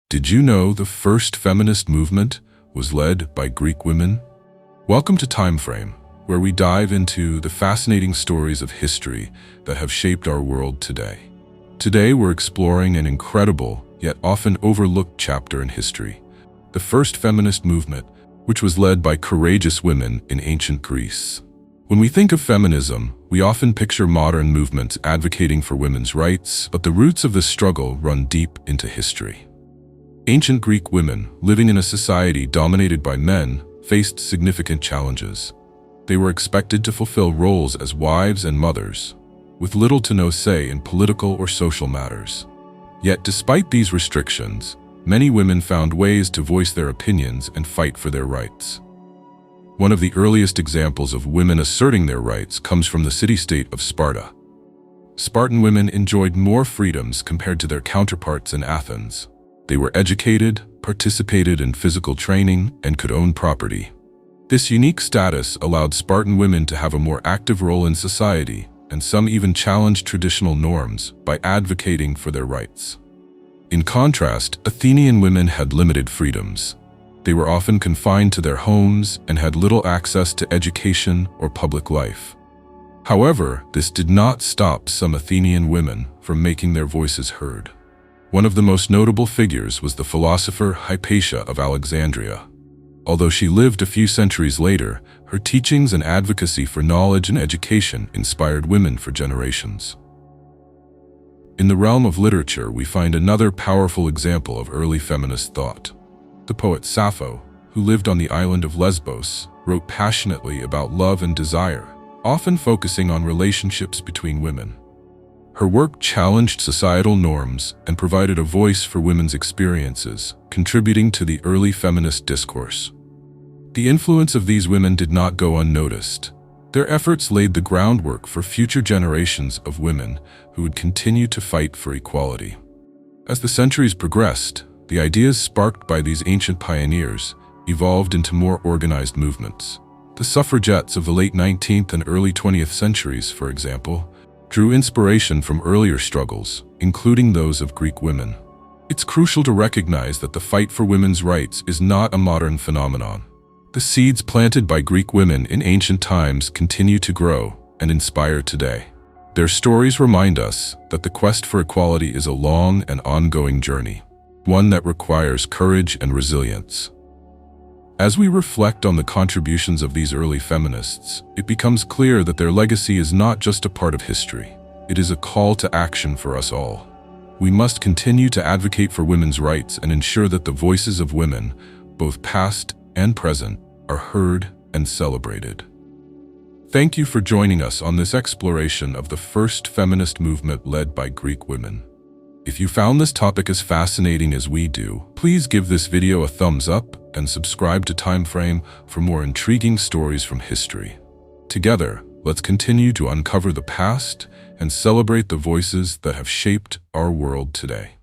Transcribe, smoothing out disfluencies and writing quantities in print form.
Did you know the first feminist movement was led by Greek women? Welcome to TimeFrame, where we dive into the fascinating stories of history that have shaped our world today. Today we're exploring an incredible, yet often overlooked chapter in history, the first feminist movement, which was led by courageous women in ancient Greece. When we think of feminism, we often picture modern movements advocating for women's rights, but the roots of this struggle run deep into history. Ancient Greek women, living in a society dominated by men, faced significant challenges. They were expected to fulfill roles as wives and mothers, with little to no say in political or social matters. Yet despite these restrictions, many women found ways to voice their opinions and fight for their rights. One of the earliest examples of women asserting their rights comes from the city-state of Sparta. Spartan women enjoyed more freedoms compared to their counterparts in Athens. They were educated, participated in physical training, and could own property. This unique status allowed Spartan women to have a more active role in society, and some even challenged traditional norms by advocating for their rights. In contrast, Athenian women had limited freedoms. They were often confined to their homes and had little access to education or public life. However, this did not stop some Athenian women from making their voices heard. One of the most notable figures was the philosopher Hypatia of Alexandria. Although she lived a few centuries later, her teachings and advocacy for knowledge and education inspired women for generations. In the realm of literature, we find another powerful example of early feminist thought. The poet Sappho, who lived on the island of Lesbos, wrote passionately about love and desire, often focusing on relationships between women. Her work challenged societal norms and provided a voice for women's experiences, contributing to the early feminist discourse. The influence of these women did not go unnoticed. Their efforts laid the groundwork for future generations of women who would continue to fight for equality. As the centuries progressed, the ideas sparked by these ancient pioneers evolved into more organized movements. The suffragettes of the late 19th and early 20th centuries, for example, drew inspiration from earlier struggles, including those of Greek women. It's crucial to recognize that the fight for women's rights is not a modern phenomenon. The seeds planted by Greek women in ancient times continue to grow and inspire today. Their stories remind us that the quest for equality is a long and ongoing journey, one that requires courage and resilience. As we reflect on the contributions of these early feminists, it becomes clear that their legacy is not just a part of history. It is a call to action for us all. We must continue to advocate for women's rights and ensure that the voices of women, both past and present, are heard and celebrated. Thank you for joining us on this exploration of the first feminist movement led by Greek women. If you found this topic as fascinating as we do, please give this video a thumbs up and subscribe to TimeFrame for more intriguing stories from history. Together, let's continue to uncover the past and celebrate the voices that have shaped our world today.